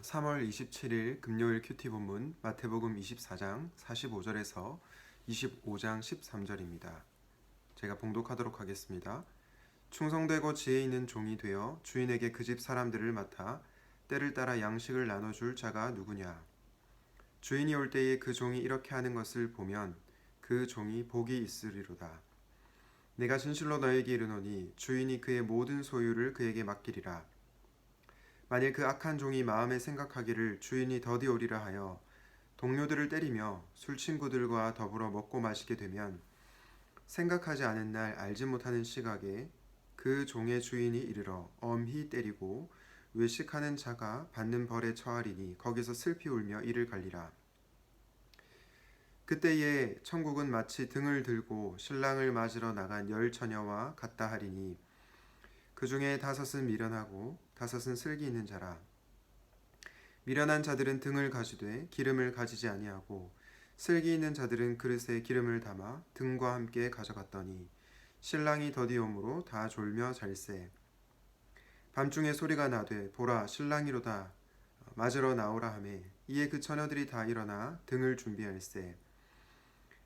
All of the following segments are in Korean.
3월 27일 금요일 큐티 본문 마태복음 24장 45절에서 25장 13절입니다. 제가 봉독하도록 하겠습니다. 충성되고 지혜 있는 종이 되어 주인에게 그 집 사람들을 맡아 때를 따라 양식을 나눠줄 자가 누구냐? 주인이 올 때에 그 종이 이렇게 하는 것을 보면 그 종이 복이 있으리로다. 내가 진실로 너에게 이르노니 주인이 그의 모든 소유를 그에게 맡기리라. 만일 그 악한 종이 마음에 생각하기를 주인이 더디 오리라 하여 동료들을 때리며 술친구들과 더불어 먹고 마시게 되면 생각하지 않은 날 알지 못하는 시각에 그 종의 주인이 이르러 엄히 때리고 외식하는 자가 받는 벌에 처하리니 거기서 슬피 울며 이를 갈리라. 그때에 천국은 마치 등을 들고 신랑을 맞으러 나간 열 처녀와 같다 하리니 그 중에 5은 미련하고 5은 슬기 있는 자라. 미련한 자들은 등을 가지되 기름을 가지지 아니하고 슬기 있는 자들은 그릇에 기름을 담아 등과 함께 가져갔더니 신랑이 더디오므로 다 졸며 잘세. 밤중에 소리가 나되 보라 신랑이로다 맞으러 나오라 하매 이에 그 처녀들이 다 일어나 등을 준비할세.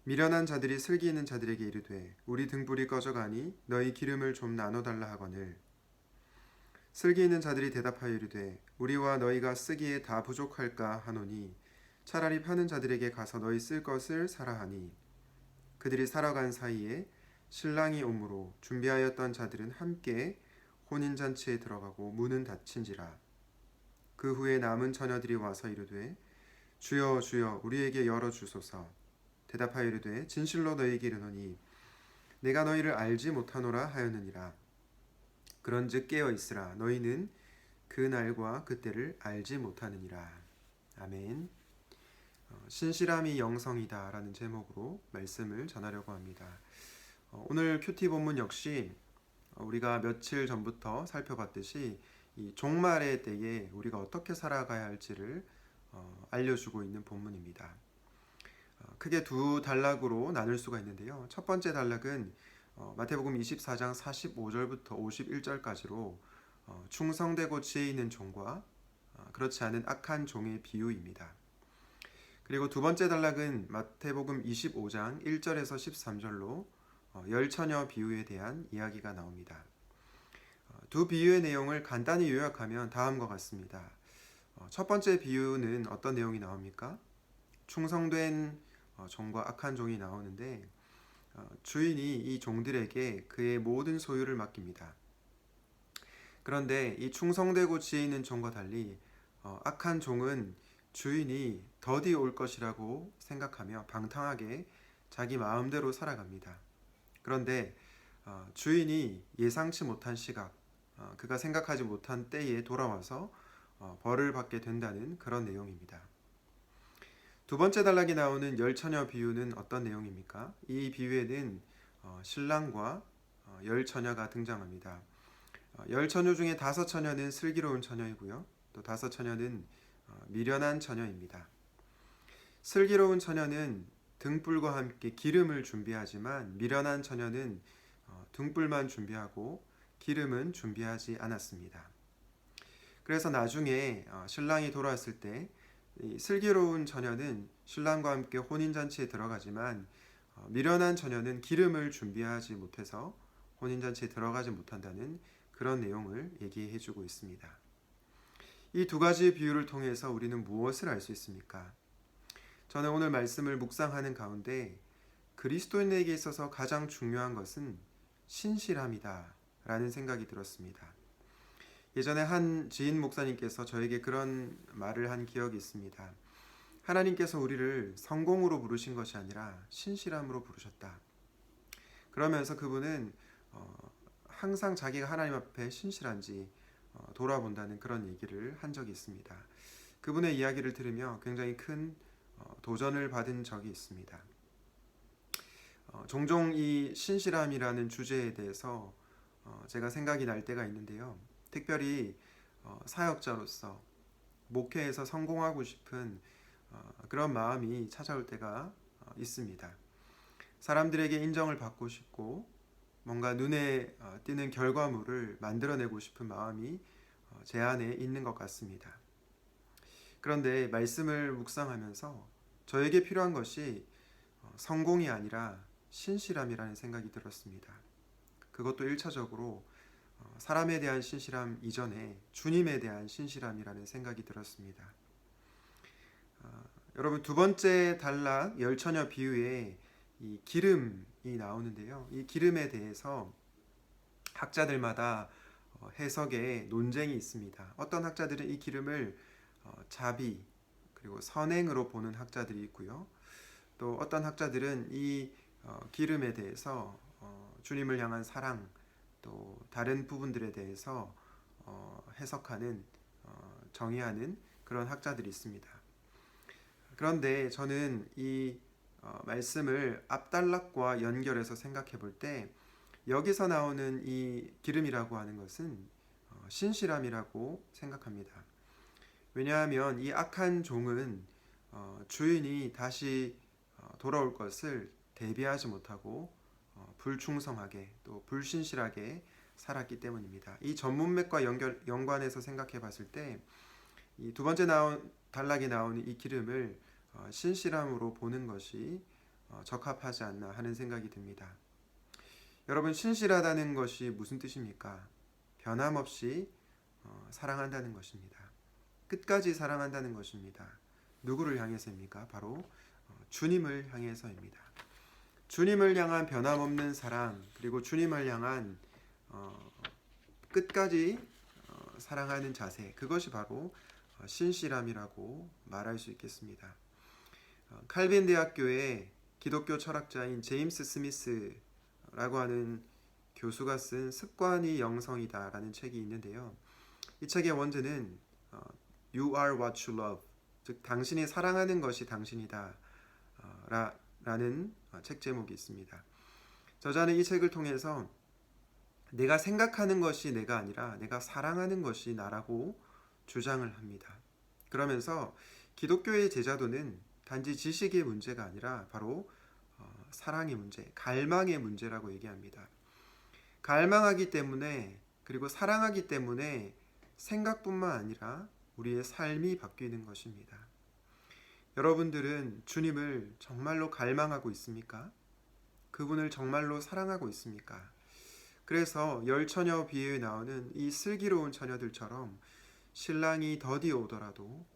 미련한 자들이 슬기 있는 자들에게 이르되 우리 등불이 꺼져가니 너희 기름을 좀 나눠달라 하거늘 슬기 있는 자들이 대답하여 이르되 우리와 너희가 쓰기에 다 부족할까 하노니 차라리 파는 자들에게 가서 너희 쓸 것을 사라 하니 그들이 살아간 사이에 신랑이 오므로 준비하였던 자들은 함께 혼인잔치에 들어가고 문은 닫힌지라. 그 후에 남은 처녀들이 와서 이르되 주여 주여 우리에게 열어주소서. 대답하여 이르되 진실로 너희에게 이르노니 내가 너희를 알지 못하노라 하였느니라. 그런즉 깨어 있으라. 너희는 그 날과 그때를 알지 못하느니라. 아멘. 신실함이 영성이다 라는 제목으로 말씀을 전하려고 합니다. 오늘 큐티 본문 역시 우리가 며칠 전부터 살펴봤듯이 이 종말의 때에 우리가 어떻게 살아가야 할지를 알려주고 있는 본문입니다. 크게 두 단락으로 나눌 수가 있는데요. 첫 번째 단락은 마태복음 24장 45절부터 51절까지로 충성되고 지혜 있는 종과 그렇지 않은 악한 종의 비유입니다. 그리고 두 번째 단락은 마태복음 25장 1절에서 13절로 열처녀 비유에 대한 이야기가 나옵니다. 두 비유의 내용을 간단히 요약하면 다음과 같습니다. 첫 번째 비유는 어떤 내용이 나옵니까? 충성된 종과 악한 종이 나오는데 주인이 이 종들에게 그의 모든 소유를 맡깁니다. 그런데 이 충성되고 지혜 있는 종과 달리 악한 종은 주인이 더디 올 것이라고 생각하며 방탕하게 자기 마음대로 살아갑니다. 그런데 주인이 예상치 못한 시각, 그가 생각하지 못한 때에 돌아와서 벌을 받게 된다는 그런 내용입니다. 두 번째 단락에 나오는 열처녀 비유는 어떤 내용입니까? 이 비유에는 신랑과 열처녀가 등장합니다. 열처녀 중에 5처녀는 슬기로운 처녀이고요. 또 5처녀는 미련한 처녀입니다. 슬기로운 처녀는 등불과 함께 기름을 준비하지만 미련한 처녀는 등불만 준비하고 기름은 준비하지 않았습니다. 그래서 나중에 신랑이 돌아왔을 때 슬기로운 처녀는 신랑과 함께 혼인잔치에 들어가지만 미련한 처녀는 기름을 준비하지 못해서 혼인잔치에 들어가지 못한다는 그런 내용을 얘기해 주고 있습니다. 이 두 가지 비유를 통해서 우리는 무엇을 알 수 있습니까? 저는 오늘 말씀을 묵상하는 가운데 그리스도인에게 있어서 가장 중요한 것은 신실함이다 라는 생각이 들었습니다. 예전에 한 지인 목사님께서 저에게 그런 말을 한 기억이 있습니다. 하나님께서 우리를 성공으로 부르신 것이 아니라 신실함으로 부르셨다. 그러면서 그분은 항상 자기가 하나님 앞에 신실한지 돌아본다는 그런 얘기를 한 적이 있습니다. 그분의 이야기를 들으며 굉장히 큰 도전을 받은 적이 있습니다. 종종 이 신실함이라는 주제에 대해서 제가 생각이 날 때가 있는데요. 특별히 사역자로서 목회에서 성공하고 싶은 그런 마음이 찾아올 때가 있습니다. 사람들에게 인정을 받고 싶고 뭔가 눈에 띄는 결과물을 만들어내고 싶은 마음이 제 안에 있는 것 같습니다. 그런데 말씀을 묵상하면서 저에게 필요한 것이 성공이 아니라 신실함이라는 생각이 들었습니다. 그것도 1차적으로 사람에 대한 신실함 이전에 주님에 대한 신실함이라는 생각이 들었습니다. 여러분, 두 번째 단락 열처녀 비유에 이 기름이 나오는데요. 이 기름에 대해서 학자들마다 해석에 논쟁이 있습니다. 어떤 학자들은 이 기름을 자비 그리고 선행으로 보는 학자들이 있고요. 또 어떤 학자들은 이 기름에 대해서 주님을 향한 사랑 또 다른 부분들에 대해서 해석하는 정의하는 그런 학자들이 있습니다. 그런데 저는 이 말씀을 앞단락과 연결해서 생각해 볼 때 여기서 나오는 이 기름이라고 하는 것은 신실함이라고 생각합니다. 왜냐하면 이 악한 종은 주인이 다시 돌아올 것을 대비하지 못하고 불충성하게 또 불신실하게 살았기 때문입니다. 이 전문맥과 연관해서 생각해 봤을 때 이 두 번째 단락에 나오는 이 기름을 신실함으로 보는 것이 적합하지 않나 하는 생각이 듭니다. 여러분, 신실하다는 것이 무슨 뜻입니까? 변함없이 사랑한다는 것입니다. 끝까지 사랑한다는 것입니다. 누구를 향해서입니까? 바로 주님을 향해서입니다. 주님을 향한 변함없는 사랑, 그리고 주님을 향한 끝까지 사랑하는 자세, 그것이 바로 신실함이라고 말할 수 있겠습니다. 칼빈 대학교의 기독교 철학자인 제임스 스미스라고 하는 교수가 쓴 습관이 영성이다라는 책이 있는데요. 이 책의 원제는 You are what you love, 즉 당신이 사랑하는 것이 당신이다 라는 책 제목이 있습니다. 저자는 이 책을 통해서 내가 생각하는 것이 내가 아니라 내가 사랑하는 것이 나라고 주장을 합니다. 그러면서 기독교의 제자도는 단지 지식의 문제가 아니라 바로 사랑의 문제, 갈망의 문제라고 얘기합니다. 갈망하기 때문에 그리고 사랑하기 때문에 생각뿐만 아니라 우리의 삶이 바뀌는 것입니다. 여러분들은 주님을 정말로 갈망하고 있습니까? 그분을 정말로 사랑하고 있습니까? 그래서 열처녀 비유에 나오는 이 슬기로운 처녀들처럼 신랑이 더디 오더라도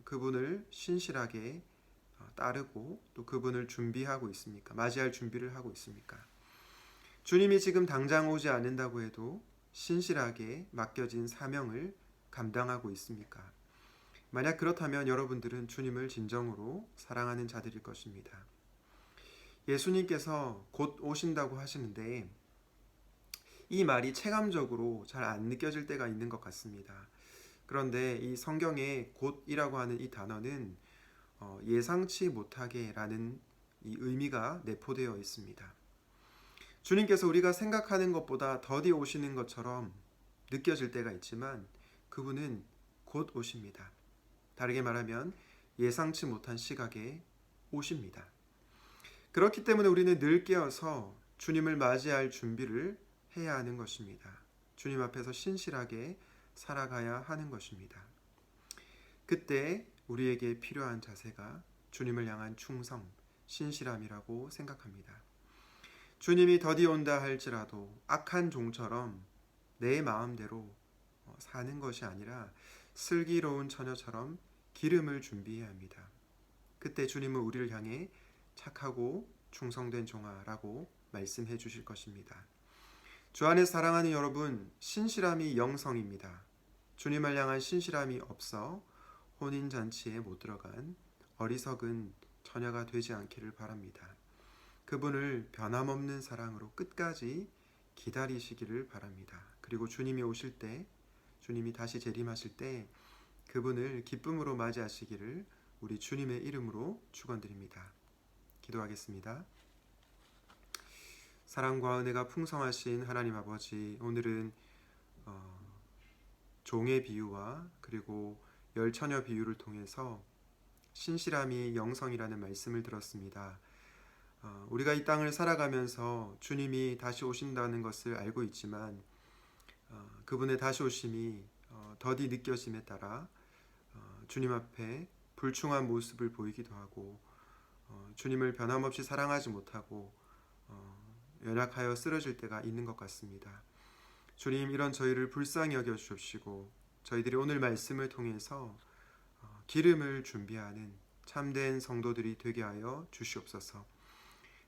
그분을 신실하게 따르고 또 그분을 준비하고 있습니까? 맞이할 준비를 하고 있습니까? 주님이 지금 당장 오지 않는다고 해도 신실하게 맡겨진 사명을 감당하고 있습니까? 만약 그렇다면 여러분들은 주님을 진정으로 사랑하는 자들일 것입니다. 예수님께서 곧 오신다고 하시는데 이 말이 체감적으로 잘 안 느껴질 때가 있는 것 같습니다. 그런데 이 성경에 곧이라고 하는 이 단어는 예상치 못하게 라는 이 의미가 내포되어 있습니다. 주님께서 우리가 생각하는 것보다 더디 오시는 것처럼 느껴질 때가 있지만 그분은 곧 오십니다. 다르게 말하면 예상치 못한 시각에 오십니다. 그렇기 때문에 우리는 늘 깨어서 주님을 맞이할 준비를 해야 하는 것입니다. 주님 앞에서 신실하게 살아가야 하는 것입니다. 그때 우리에게 필요한 자세가 주님을 향한 충성, 신실함이라고 생각합니다. 주님이 더디 온다 할지라도 악한 종처럼 내 마음대로 사는 것이 아니라 슬기로운 처녀처럼 기름을 준비해야 합니다. 그때 주님은 우리를 향해 착하고 충성된 종아라고 말씀해 주실 것입니다. 주 안에 사랑하는 여러분, 신실함이 영성입니다. 주님을 향한 신실함이 없어 혼인잔치에 못 들어간 어리석은 처녀가 되지 않기를 바랍니다. 그분을 변함없는 사랑으로 끝까지 기다리시기를 바랍니다. 그리고 주님이 오실 때, 주님이 다시 재림하실 때 그분을 기쁨으로 맞이하시기를 우리 주님의 이름으로 축원드립니다. 기도하겠습니다. 사랑과 은혜가 풍성하신 하나님 아버지, 오늘은 종의 비유와 그리고 열처녀 비유를 통해서 신실함이 영성이라는 말씀을 들었습니다. 우리가 이 땅을 살아가면서 주님이 다시 오신다는 것을 알고 있지만 그분의 다시 오심이 더디 느껴짐에 따라 주님 앞에 불충한 모습을 보이기도 하고 주님을 변함없이 사랑하지 못하고 연약하여 쓰러질 때가 있는 것 같습니다. 주님, 이런 저희를 불쌍히 여겨 주옵시고 저희들이 오늘 말씀을 통해서 기름을 준비하는 참된 성도들이 되게 하여 주시옵소서.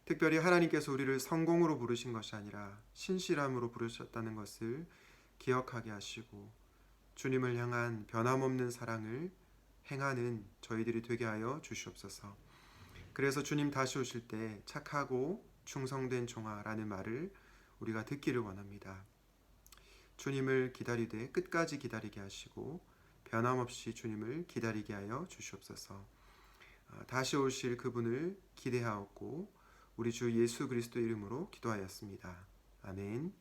특별히 하나님께서 우리를 성공으로 부르신 것이 아니라 신실함으로 부르셨다는 것을 기억하게 하시고 주님을 향한 변함없는 사랑을 행하는 저희들이 되게 하여 주시옵소서. 그래서 주님 다시 오실 때 착하고 충성된 종아라는 말을 우리가 듣기를 원합니다. 주님을 기다리되 끝까지 기다리게 하시고 변함없이 주님을 기다리게 하여 주시옵소서. 다시 오실 그분을 기대하옵고 우리 주 예수 그리스도 이름으로 기도하였습니다. 아멘.